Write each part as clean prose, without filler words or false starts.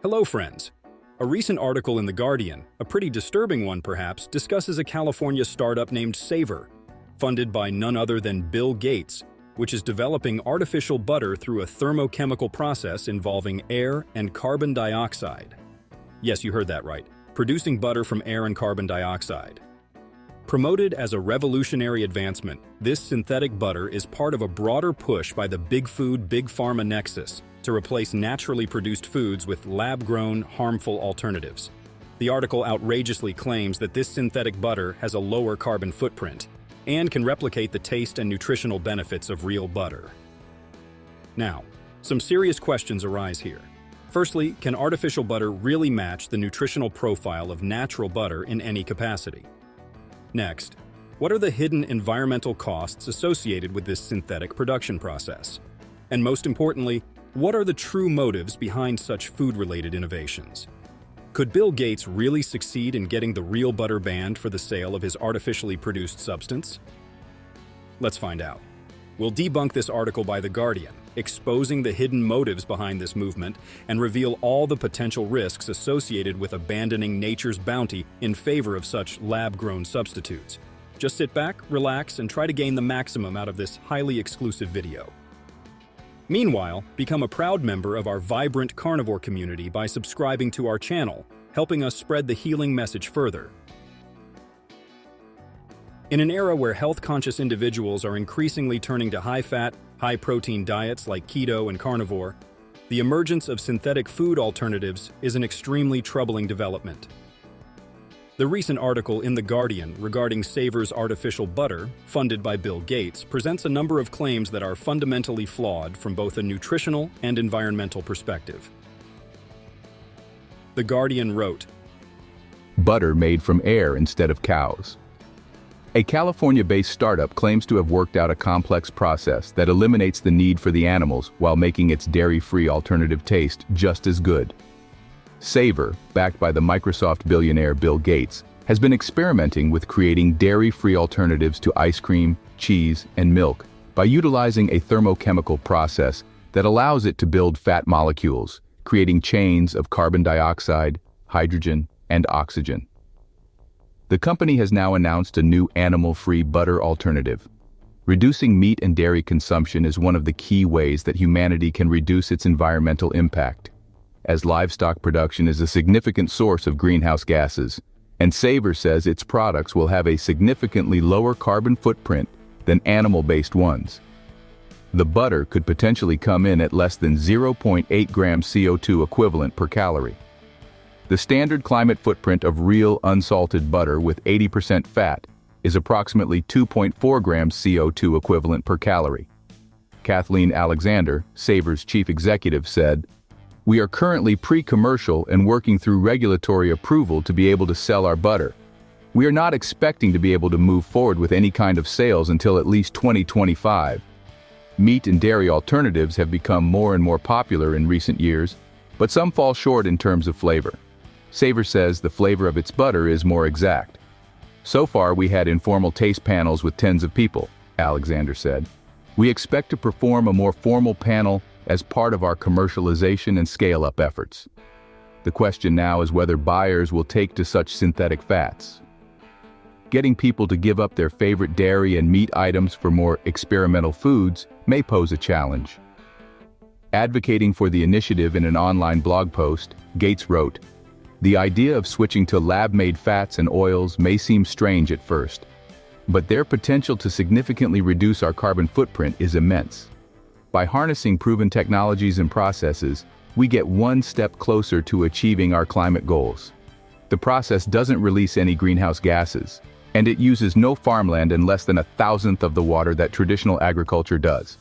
Hello, friends. A recent article in The Guardian, a pretty disturbing one perhaps, discusses a California startup named Savor, funded by none other than Bill Gates, which is developing artificial butter through a thermochemical process involving air and carbon dioxide. Yes, you heard that right. Producing butter from air and carbon dioxide. Promoted as a revolutionary advancement, this synthetic butter is part of a broader push by the big food, big pharma nexus to replace naturally produced foods with lab-grown, harmful alternatives. The article outrageously claims that this synthetic butter has a lower carbon footprint and can replicate the taste and nutritional benefits of real butter. Now, some serious questions arise here. Firstly, can artificial butter really match the nutritional profile of natural butter in any capacity? Next, what are the hidden environmental costs associated with this synthetic production process? And most importantly, what are the true motives behind such food-related innovations? Could Bill Gates really succeed in getting the real butter banned for the sale of his artificially produced substance? Let's find out. We'll debunk this article by The Guardian, exposing the hidden motives behind this movement and reveal all the potential risks associated with abandoning nature's bounty in favor of such lab-grown substitutes. Just sit back, relax, and try to gain the maximum out of this highly exclusive video. Meanwhile, become a proud member of our vibrant carnivore community by subscribing to our channel, helping us spread the healing message further. In an era where health-conscious individuals are increasingly turning to high-fat, high-protein diets like keto and carnivore, the emergence of synthetic food alternatives is an extremely troubling development. The recent article in The Guardian regarding Savor's artificial butter, funded by Bill Gates, presents a number of claims that are fundamentally flawed from both a nutritional and environmental perspective. The Guardian wrote, "Butter made from air instead of cows." A California-based startup claims to have worked out a complex process that eliminates the need for the animals while making its dairy-free alternative taste just as good. Savor, backed by the Microsoft billionaire Bill Gates, has been experimenting with creating dairy-free alternatives to ice cream, cheese, and milk by utilizing a thermochemical process that allows it to build fat molecules, creating chains of carbon dioxide, hydrogen, and oxygen. The company has now announced a new animal-free butter alternative. Reducing meat and dairy consumption is one of the key ways that humanity can reduce its environmental impact, as livestock production is a significant source of greenhouse gases, and Savor says its products will have a significantly lower carbon footprint than animal-based ones. The butter could potentially come in at less than 0.8 grams CO2 equivalent per calorie. The standard climate footprint of real unsalted butter with 80% fat is approximately 2.4 grams CO2 equivalent per calorie. Kathleen Alexander, Savor's chief executive, said, "We are currently pre-commercial and working through regulatory approval to be able to sell our butter. We are not expecting to be able to move forward with any kind of sales until at least 2025. Meat and dairy alternatives have become more and more popular in recent years, but some fall short in terms of flavor. Savor says the flavor of its butter is more exact. So far, we had informal taste panels with tens of people," Alexander said. "We expect to perform a more formal panel as part of our commercialization and scale-up efforts. The question now is whether buyers will take to such synthetic fats. Getting people to give up their favorite dairy and meat items for more experimental foods may pose a challenge." Advocating for the initiative in an online blog post, Gates wrote, "The idea of switching to lab-made fats and oils may seem strange at first, but their potential to significantly reduce our carbon footprint is immense. By harnessing proven technologies and processes, we get one step closer to achieving our climate goals. The process doesn't release any greenhouse gases, and it uses no farmland and less than 1,000th of the water that traditional agriculture does.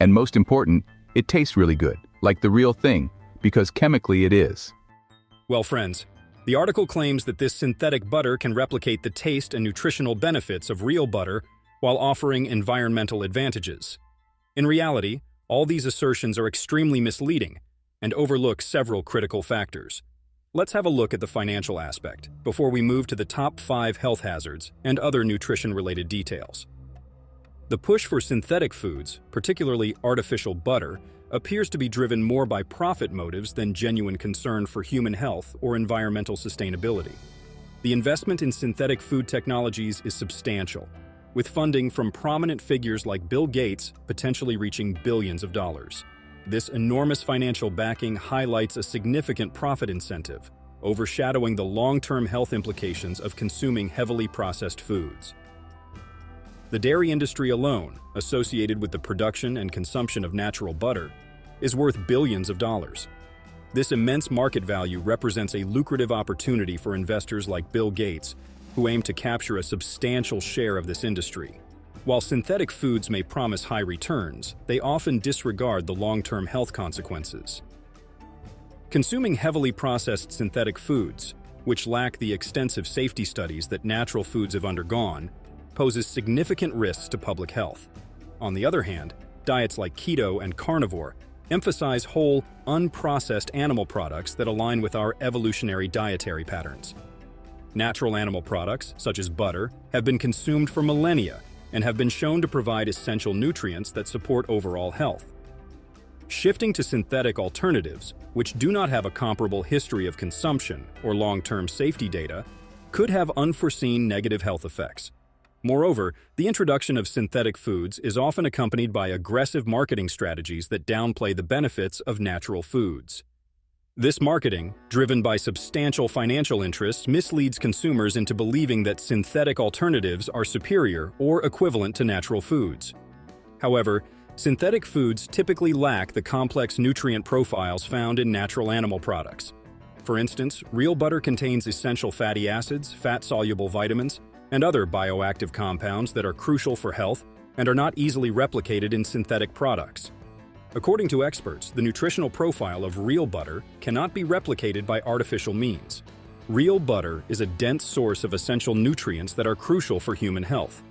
And most important, it tastes really good, like the real thing, because chemically it is." Well, friends, the article claims that this synthetic butter can replicate the taste and nutritional benefits of real butter while offering environmental advantages. In reality, all these assertions are extremely misleading and overlook several critical factors. Let's have a look at the financial aspect before we move to the top 5 health hazards and other nutrition-related details. The push for synthetic foods, particularly artificial butter, appears to be driven more by profit motives than genuine concern for human health or environmental sustainability. The investment in synthetic food technologies is substantial, with funding from prominent figures like Bill Gates potentially reaching billions of dollars. This enormous financial backing highlights a significant profit incentive, overshadowing the long-term health implications of consuming heavily processed foods. The dairy industry alone, associated with the production and consumption of natural butter, is worth billions of dollars. This immense market value represents a lucrative opportunity for investors like Bill Gates, who aim to capture a substantial share of this industry. While synthetic foods may promise high returns, they often disregard the long-term health consequences. Consuming heavily processed synthetic foods, which lack the extensive safety studies that natural foods have undergone, poses significant risks to public health. On the other hand, diets like keto and carnivore emphasize whole, unprocessed animal products that align with our evolutionary dietary patterns. Natural animal products, such as butter, have been consumed for millennia and have been shown to provide essential nutrients that support overall health. Shifting to synthetic alternatives, which do not have a comparable history of consumption or long-term safety data, could have unforeseen negative health effects. Moreover, the introduction of synthetic foods is often accompanied by aggressive marketing strategies that downplay the benefits of natural foods. This marketing, driven by substantial financial interests, misleads consumers into believing that synthetic alternatives are superior or equivalent to natural foods. However, synthetic foods typically lack the complex nutrient profiles found in natural animal products. For instance, real butter contains essential fatty acids, fat-soluble vitamins, and other bioactive compounds that are crucial for health and are not easily replicated in synthetic products. According to experts, the nutritional profile of real butter cannot be replicated by artificial means. Real butter is a dense source of essential nutrients that are crucial for human health.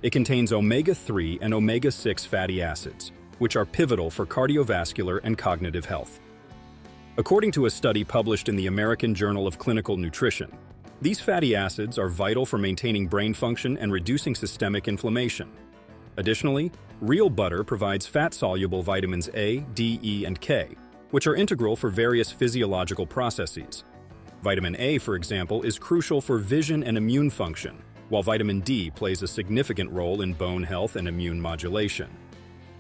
It contains omega-3 and omega-6 fatty acids, which are pivotal for cardiovascular and cognitive health. According to a study published in the American Journal of Clinical Nutrition, these fatty acids are vital for maintaining brain function and reducing systemic inflammation. Additionally, real butter provides fat-soluble vitamins A, D, E, and K, which are integral for various physiological processes. Vitamin A, for example, is crucial for vision and immune function, while vitamin D plays a significant role in bone health and immune modulation.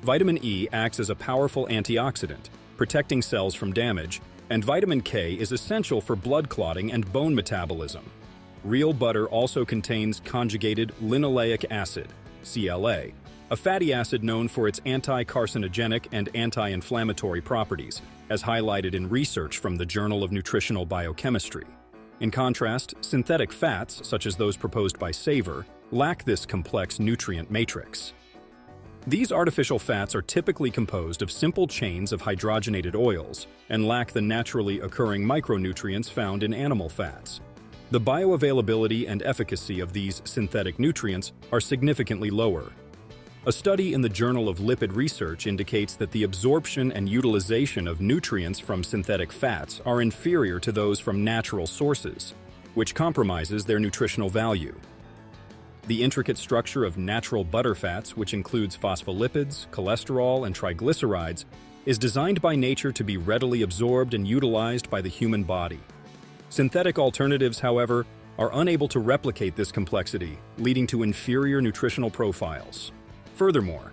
Vitamin E acts as a powerful antioxidant, protecting cells from damage, and vitamin K is essential for blood clotting and bone metabolism. Real butter also contains conjugated linoleic acid, CLA, a fatty acid known for its anti-carcinogenic and anti-inflammatory properties, as highlighted in research from the Journal of Nutritional Biochemistry. In contrast, synthetic fats, such as those proposed by Savor, lack this complex nutrient matrix. These artificial fats are typically composed of simple chains of hydrogenated oils and lack the naturally occurring micronutrients found in animal fats. The bioavailability and efficacy of these synthetic nutrients are significantly lower. A study in the Journal of Lipid Research indicates that the absorption and utilization of nutrients from synthetic fats are inferior to those from natural sources, which compromises their nutritional value. The intricate structure of natural butter fats, which includes phospholipids, cholesterol, and triglycerides, is designed by nature to be readily absorbed and utilized by the human body. Synthetic alternatives, however, are unable to replicate this complexity, leading to inferior nutritional profiles. Furthermore,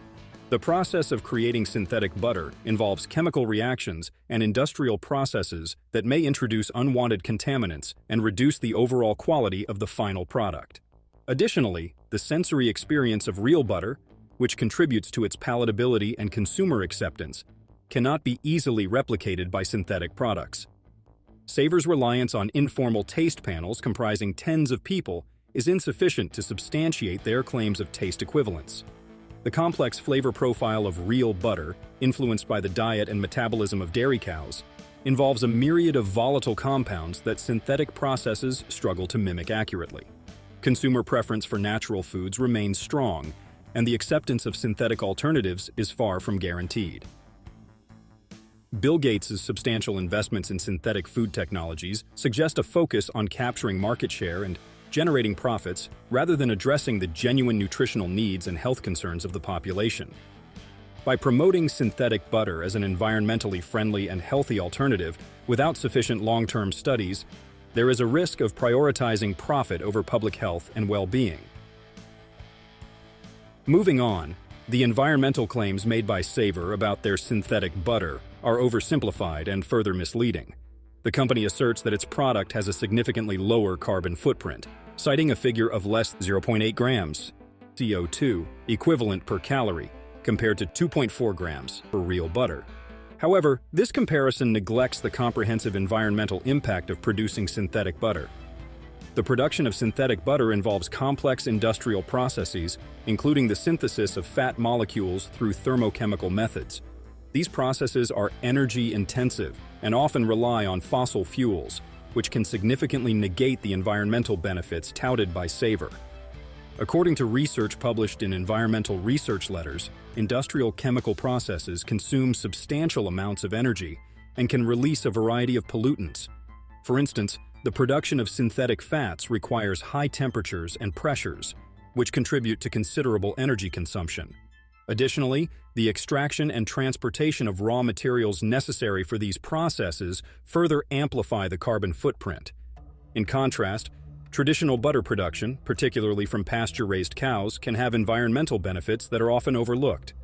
the process of creating synthetic butter involves chemical reactions and industrial processes that may introduce unwanted contaminants and reduce the overall quality of the final product. Additionally, the sensory experience of real butter, which contributes to its palatability and consumer acceptance, cannot be easily replicated by synthetic products. Savor's reliance on informal taste panels comprising tens of people is insufficient to substantiate their claims of taste equivalence. The complex flavor profile of real butter, influenced by the diet and metabolism of dairy cows, involves a myriad of volatile compounds that synthetic processes struggle to mimic accurately. Consumer preference for natural foods remains strong, and the acceptance of synthetic alternatives is far from guaranteed. Bill Gates' substantial investments in synthetic food technologies suggest a focus on capturing market share and generating profits rather than addressing the genuine nutritional needs and health concerns of the population. By promoting synthetic butter as an environmentally friendly and healthy alternative without sufficient long-term studies, there is a risk of prioritizing profit over public health and well-being. Moving on, the environmental claims made by Savor about their synthetic butter are oversimplified and further misleading. The company asserts that its product has a significantly lower carbon footprint, citing a figure of less than 0.8 grams CO2 equivalent per calorie, compared to 2.4 grams for real butter. However, this comparison neglects the comprehensive environmental impact of producing synthetic butter. The production of synthetic butter involves complex industrial processes, including the synthesis of fat molecules through thermochemical methods. These processes are energy-intensive and often rely on fossil fuels, which can significantly negate the environmental benefits touted by Savor. According to research published in environmental research letters, industrial chemical processes consume substantial amounts of energy and can release a variety of pollutants. For instance, the production of synthetic fats requires high temperatures and pressures, which contribute to considerable energy consumption. Additionally, the extraction and transportation of raw materials necessary for these processes further amplify the carbon footprint. In contrast, traditional butter production, particularly from pasture-raised cows, can have environmental benefits that are often overlooked.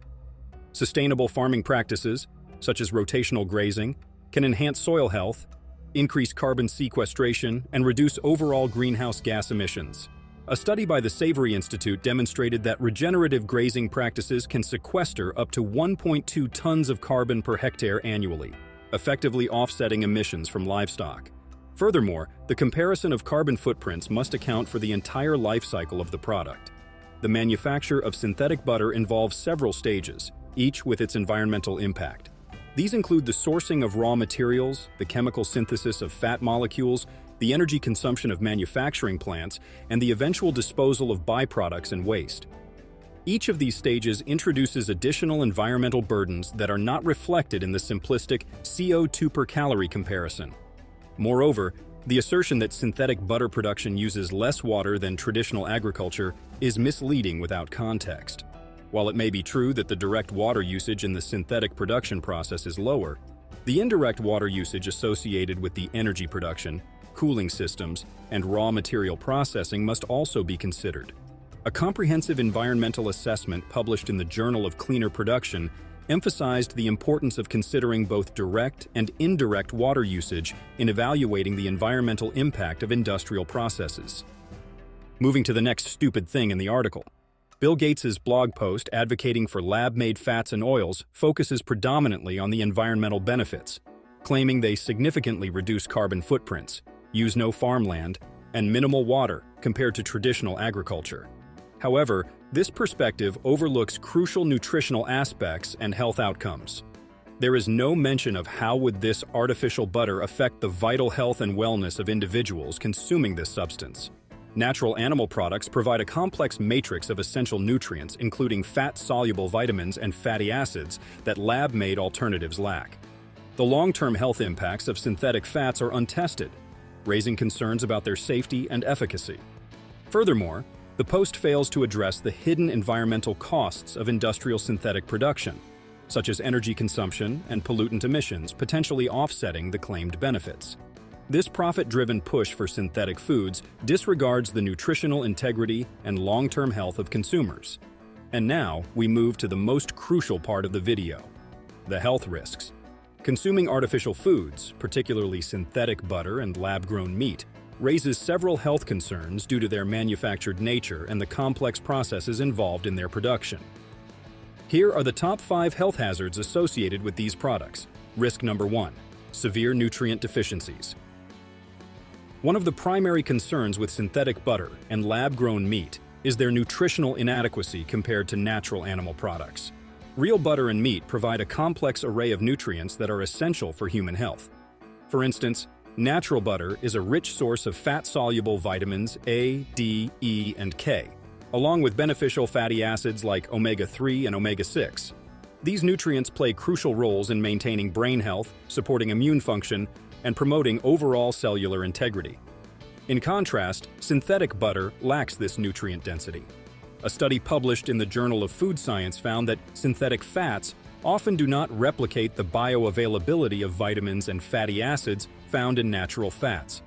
Sustainable farming practices, such as rotational grazing, can enhance soil health, increase carbon sequestration, and reduce overall greenhouse gas emissions. A study by the Savory Institute demonstrated that regenerative grazing practices can sequester up to 1.2 tons of carbon per hectare annually, effectively offsetting emissions from livestock. Furthermore, the comparison of carbon footprints must account for the entire life cycle of the product. The manufacture of synthetic butter involves several stages, each with its environmental impact. These include the sourcing of raw materials, the chemical synthesis of fat molecules, the energy consumption of manufacturing plants, and the eventual disposal of byproducts and waste. Each of these stages introduces additional environmental burdens that are not reflected in the simplistic CO2 per calorie comparison. Moreover, the assertion that synthetic butter production uses less water than traditional agriculture is misleading without context. While it may be true that the direct water usage in the synthetic production process is lower, the indirect water usage associated with the energy production, cooling systems, and raw material processing must also be considered. A comprehensive environmental assessment published in the Journal of Cleaner Production emphasized the importance of considering both direct and indirect water usage in evaluating the environmental impact of industrial processes. Moving to the next stupid thing in the article. Bill Gates' blog post advocating for lab-made fats and oils focuses predominantly on the environmental benefits, claiming they significantly reduce carbon footprints, use no farmland, and minimal water compared to traditional agriculture. However, this perspective overlooks crucial nutritional aspects and health outcomes. There is no mention of how would this artificial butter affect the vital health and wellness of individuals consuming this substance. Natural animal products provide a complex matrix of essential nutrients, including fat-soluble vitamins and fatty acids that lab-made alternatives lack. The long-term health impacts of synthetic fats are untested, raising concerns about their safety and efficacy. Furthermore, the post fails to address the hidden environmental costs of industrial synthetic production, such as energy consumption and pollutant emissions, potentially offsetting the claimed benefits. This profit-driven push for synthetic foods disregards the nutritional integrity and long-term health of consumers. And now, we move to the most crucial part of the video: the health risks. Consuming artificial foods, particularly synthetic butter and lab-grown meat, raises several health concerns due to their manufactured nature and the complex processes involved in their production. Here are the top 5 health hazards associated with these products. Risk number 1: severe nutrient deficiencies. One of the primary concerns with synthetic butter and lab-grown meat is their nutritional inadequacy compared to natural animal products. Real butter and meat provide a complex array of nutrients that are essential for human health. For instance, natural butter is a rich source of fat-soluble vitamins A, D, E, and K, along with beneficial fatty acids like omega-3 and omega-6. These nutrients play crucial roles in maintaining brain health, supporting immune function, and promoting overall cellular integrity. In contrast, synthetic butter lacks this nutrient density. A study published in the Journal of Food Science found that synthetic fats often do not replicate the bioavailability of vitamins and fatty acids found in natural fats.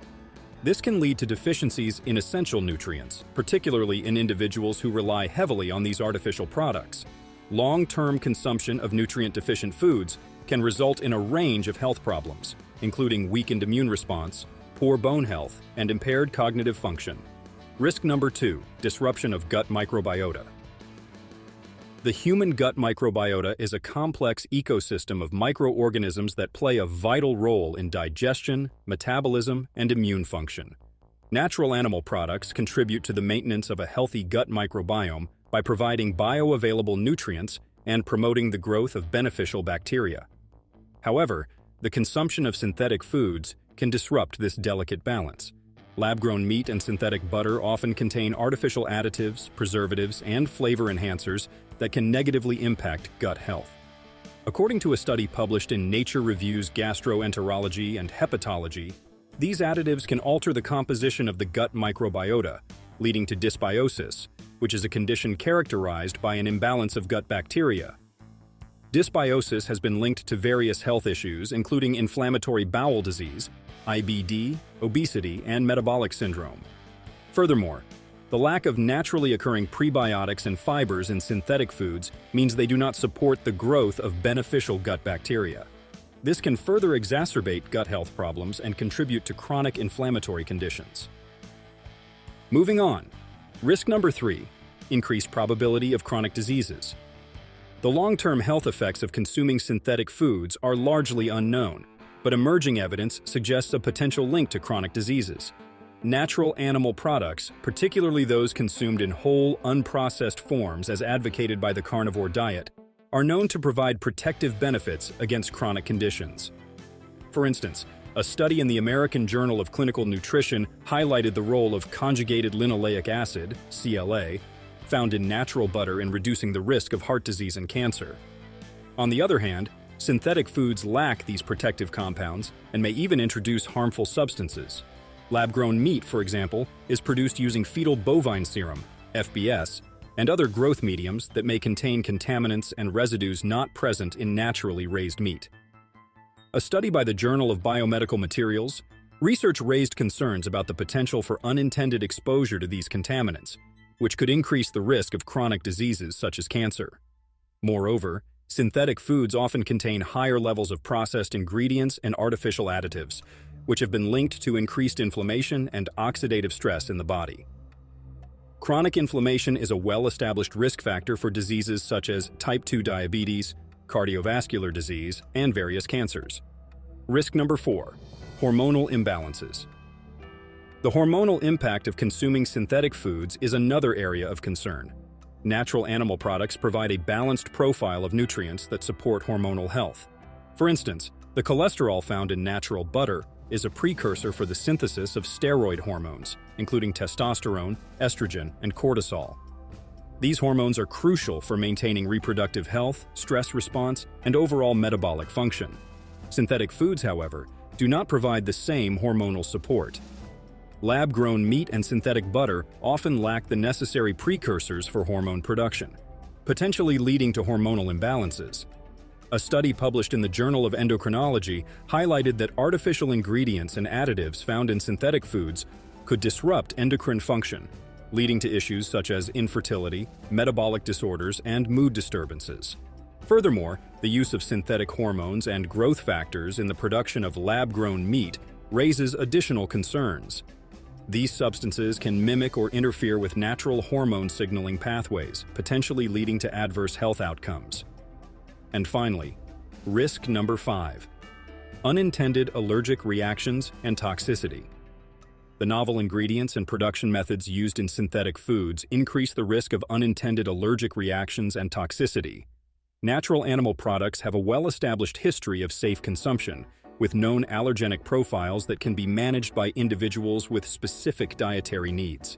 This can lead to deficiencies in essential nutrients, particularly in individuals who rely heavily on these artificial products. Long-term consumption of nutrient-deficient foods can result in a range of health problems, including weakened immune response, poor bone health, and impaired cognitive function. Risk number 2, disruption of gut microbiota. The human gut microbiota is a complex ecosystem of microorganisms that play a vital role in digestion, metabolism, and immune function. Natural animal products contribute to the maintenance of a healthy gut microbiome by providing bioavailable nutrients and promoting the growth of beneficial bacteria. However, the consumption of synthetic foods can disrupt this delicate balance. Lab-grown meat and synthetic butter often contain artificial additives, preservatives, and flavor enhancers that can negatively impact gut health. According to a study published in Nature Reviews Gastroenterology and Hepatology, these additives can alter the composition of the gut microbiota, leading to dysbiosis, which is a condition characterized by an imbalance of gut bacteria. Dysbiosis has been linked to various health issues, including inflammatory bowel disease, IBD, obesity, and metabolic syndrome. Furthermore, the lack of naturally occurring prebiotics and fibers in synthetic foods means they do not support the growth of beneficial gut bacteria. This can further exacerbate gut health problems and contribute to chronic inflammatory conditions. Moving on, risk number 3, increased probability of chronic diseases. The long-term health effects of consuming synthetic foods are largely unknown, but emerging evidence suggests a potential link to chronic diseases. Natural animal products, particularly those consumed in whole, unprocessed forms as advocated by the carnivore diet, are known to provide protective benefits against chronic conditions. For instance, a study in the American Journal of Clinical Nutrition highlighted the role of conjugated linoleic acid, CLA, found in natural butter in reducing the risk of heart disease and cancer. On the other hand, synthetic foods lack these protective compounds and may even introduce harmful substances. Lab-grown meat, for example, is produced using fetal bovine serum, FBS, and other growth mediums that may contain contaminants and residues not present in naturally raised meat. A study by the Journal of Biomedical Materials, research raised concerns about the potential for unintended exposure to these contaminants, which could increase the risk of chronic diseases such as cancer. Moreover, synthetic foods often contain higher levels of processed ingredients and artificial additives, which have been linked to increased inflammation and oxidative stress in the body. Chronic inflammation is a well-established risk factor for diseases such as type 2 diabetes, cardiovascular disease, and various cancers. Risk number 4, hormonal imbalances. The hormonal impact of consuming synthetic foods is another area of concern. Natural animal products provide a balanced profile of nutrients that support hormonal health. For instance, the cholesterol found in natural butter is a precursor for the synthesis of steroid hormones, including testosterone, estrogen, and cortisol. These hormones are crucial for maintaining reproductive health, stress response, and overall metabolic function. Synthetic foods, however, do not provide the same hormonal support. Lab-grown meat and synthetic butter often lack the necessary precursors for hormone production, potentially leading to hormonal imbalances. A study published in the Journal of Endocrinology highlighted that artificial ingredients and additives found in synthetic foods could disrupt endocrine function, leading to issues such as infertility, metabolic disorders, and mood disturbances. Furthermore, the use of synthetic hormones and growth factors in the production of lab-grown meat raises additional concerns. These substances can mimic or interfere with natural hormone signaling pathways, potentially leading to adverse health outcomes. And finally, risk number 5, unintended allergic reactions and toxicity. The novel ingredients and production methods used in synthetic foods increase the risk of unintended allergic reactions and toxicity. Natural animal products have a well-established history of safe consumption, with known allergenic profiles that can be managed by individuals with specific dietary needs.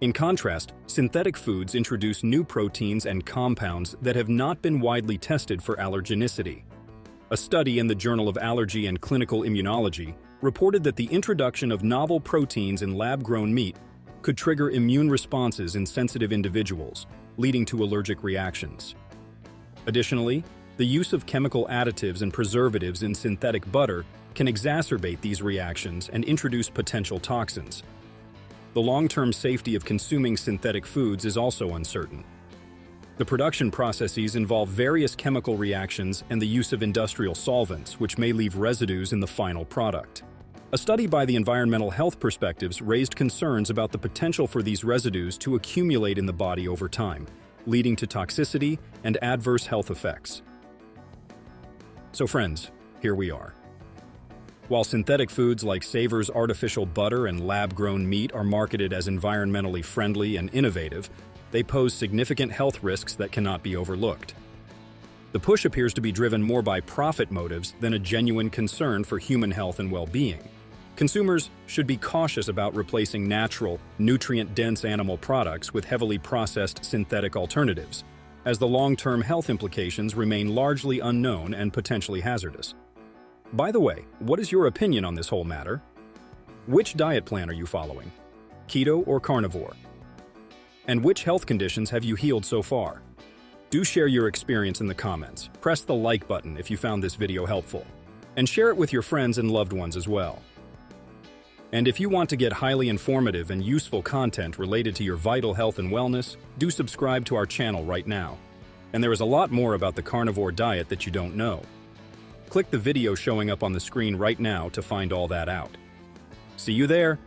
In contrast, synthetic foods introduce new proteins and compounds that have not been widely tested for allergenicity. A study in the Journal of Allergy and Clinical Immunology reported that the introduction of novel proteins in lab-grown meat could trigger immune responses in sensitive individuals, leading to allergic reactions. Additionally, the use of chemical additives and preservatives in synthetic butter can exacerbate these reactions and introduce potential toxins. The long-term safety of consuming synthetic foods is also uncertain. The production processes involve various chemical reactions and the use of industrial solvents, which may leave residues in the final product. A study by the Environmental Health Perspectives raised concerns about the potential for these residues to accumulate in the body over time, leading to toxicity and adverse health effects. So friends, here we are. While synthetic foods like Savor's artificial butter and lab-grown meat are marketed as environmentally friendly and innovative, they pose significant health risks that cannot be overlooked. The push appears to be driven more by profit motives than a genuine concern for human health and well-being. Consumers should be cautious about replacing natural, nutrient-dense animal products with heavily processed synthetic alternatives, as the long-term health implications remain largely unknown and potentially hazardous. By the way, what is your opinion on this whole matter? Which diet plan are you following? Keto or carnivore? And which health conditions have you healed so far? Do share your experience in the comments. Press the like button if you found this video helpful, and share it with your friends and loved ones as well. And if you want to get highly informative and useful content related to your vital health and wellness, do subscribe to our channel right now. And there is a lot more about the carnivore diet that you don't know. Click the video showing up on the screen right now to find all that out. See you there!